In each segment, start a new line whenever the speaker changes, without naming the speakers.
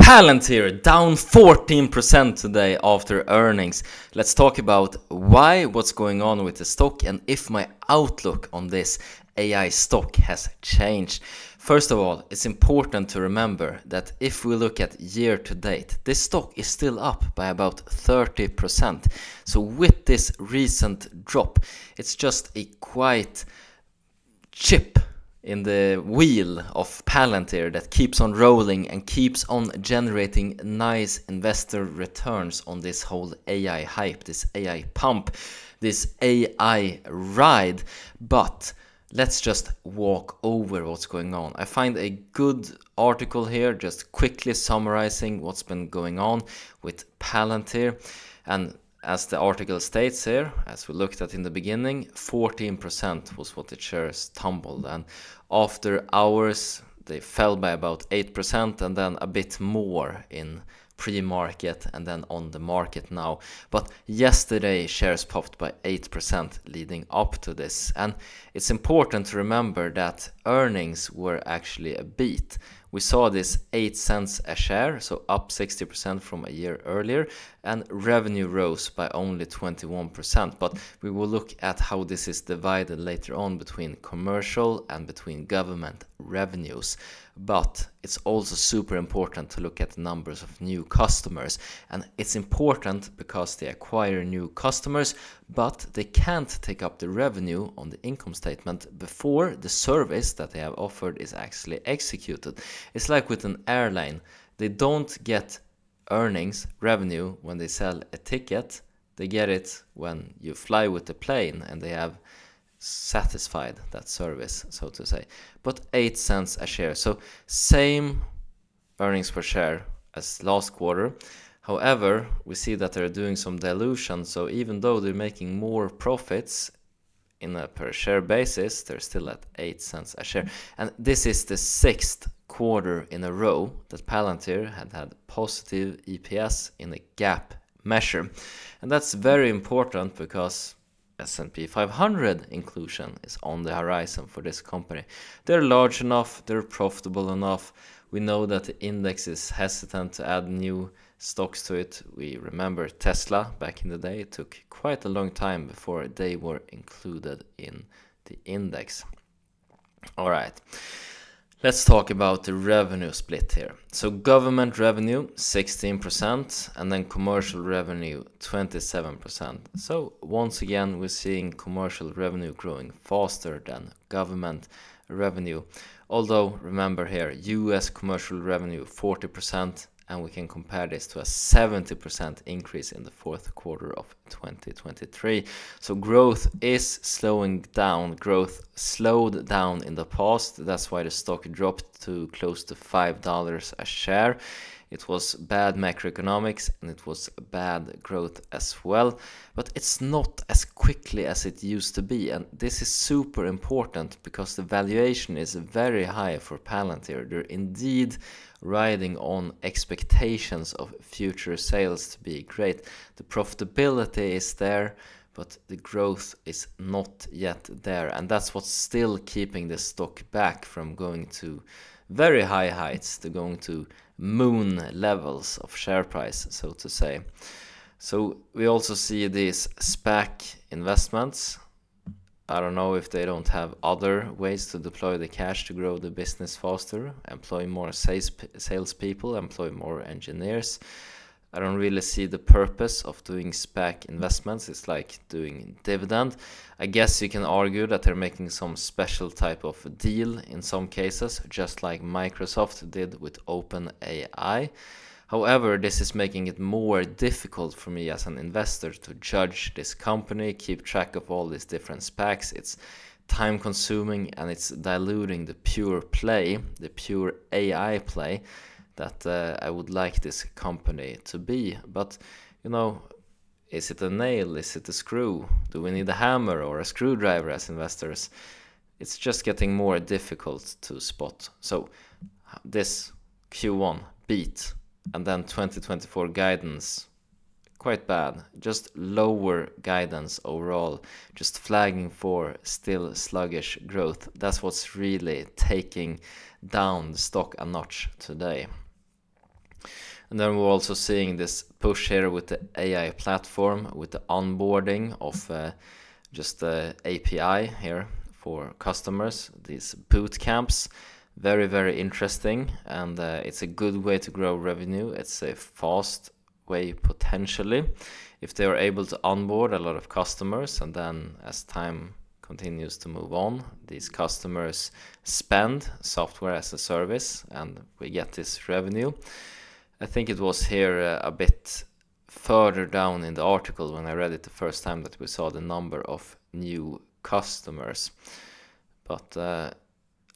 Palantir down 14% today after earnings. Let's talk about why, what's going on with the stock, and if my outlook on this AI stock has changed. First of all, it's important to remember that if we look at year to date, this stock is still up by about 30%. So with this recent drop, it's just a quite chip in the wheel of Palantir that keeps on rolling and keeps on generating nice investor returns on this whole AI hype, this AI pump, this AI ride. But let's just walk over what's going on. I find a good article here just quickly summarizing what's been going on with Palantir. And as the article states here, as we looked at in the beginning, 14% was what the shares tumbled, and after hours they fell by about 8% and then a bit more in pre-market and then on the market now. But yesterday shares popped by 8% leading up to this, and it's important to remember that earnings were actually a beat. We saw this 8 cents a share, so up 60% from a year earlier, and revenue rose by only 21%. But we will look at how this is divided later on between commercial and between government revenues. But it's also super important to look at the numbers of new customers, and it's important because they acquire new customers, but they can't take up the revenue on the income statement before the service that they have offered is actually executed. It's like with an airline, they don't get earnings, revenue, when they sell a ticket. They get it when you fly with the plane and they have satisfied that service, so to say. But 8 cents a share, so same earnings per share as last quarter. However, we see that they're doing some dilution, so even though they're making more profits in a per share basis, they're still at 8 cents a share. And this is the 6th quarter in a row that Palantir had positive EPS in a gap measure. And that's very important because S&P 500 inclusion is on the horizon for this company. They're large enough, they're profitable enough. We know that the index is hesitant to add new stocks to it. We remember Tesla back in the day. It took quite a long time before they were included in the index. All right. Let's talk about the revenue split here. So government revenue 16% and then commercial revenue 27%. So once again we're seeing commercial revenue growing faster than government revenue. Although remember here, US commercial revenue 40%, and we can compare this to a 70% increase in the fourth quarter of 2023. So growth is slowing down. Growth slowed down in the past. That's why the stock dropped to close to $5 a share. It was bad macroeconomics and it was bad growth as well. But it's not as quickly as it used to be. And this is super important because the valuation is very high for Palantir. They're indeed riding on expectations of future sales to be great. The profitability is there, but the growth is not yet there. And that's what's still keeping the stock back from going to very high heights, to going to moon levels of share price, so to say. So we also see these SPAC investments. I don't know if they don't have other ways to deploy the cash to grow the business faster, employ more salespeople, employ more engineers. I don't really see the purpose of doing SPAC investments. It's like doing dividend. I guess you can argue that they're making some special type of deal in some cases, just like Microsoft did with OpenAI. However, this is making it more difficult for me as an investor to judge this company, keep track of all these different SPACs. It's time consuming and it's diluting the pure play, the pure AI play that I would like this company to be. But, you know, is it a nail? Is it a screw? Do we need a hammer or a screwdriver as investors? It's just getting more difficult to spot. So this Q1 beat, and then 2024 guidance, quite bad. Just lower guidance overall, just flagging for still sluggish growth. That's what's really taking down the stock a notch today. And then we're also seeing this push here with the AI platform, with the onboarding of just the API here for customers, these boot camps. Very, very interesting, and it's a good way to grow revenue. It's a fast way potentially if they are able to onboard a lot of customers, and then as time continues to move on, these customers spend software as a service and we get this revenue. I think it was here a bit further down in the article when I read it the first time that we saw the number of new customers. But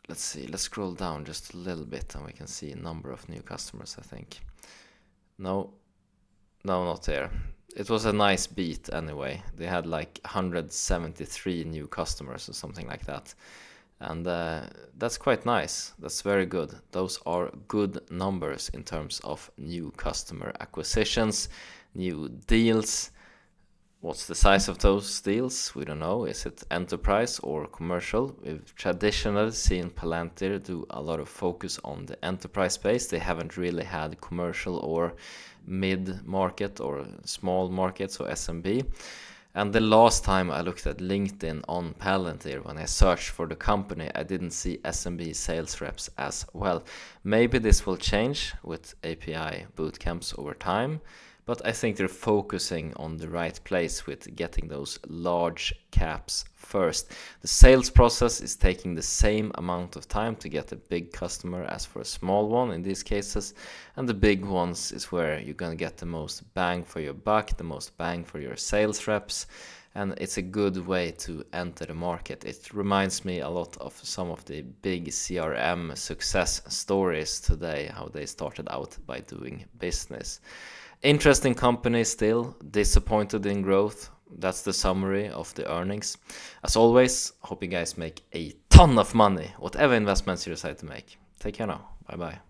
let's see, let's scroll down just a little bit and we can see a number of new customers, I think. No, not there. It was a nice beat anyway. They had like 173 new customers or something like that. And that's quite nice. That's very good. Those are good numbers in terms of new customer acquisitions, new deals. What's the size of those deals? We don't know. Is it enterprise or commercial? We've traditionally seen PLTR do a lot of focus on the enterprise space. They haven't really had commercial or mid-market or small markets or SMB. And the last time I looked at LinkedIn on PLTR, when I searched for the company, I didn't see SMB sales reps as well. Maybe this will change with API bootcamps over time, but I think they're focusing on the right place with getting those large caps first. The sales process is taking the same amount of time to get a big customer as for a small one in these cases, and the big ones is where you're going to get the most bang for your buck, the most bang for your sales reps, and it's a good way to enter the market. It reminds me a lot of some of the big CRM success stories today, how they started out by doing business. Interesting company still, disappointed in growth. That's the summary of the earnings. As always, hope you guys make a ton of money, whatever investments you decide to make. Take care now. Bye bye.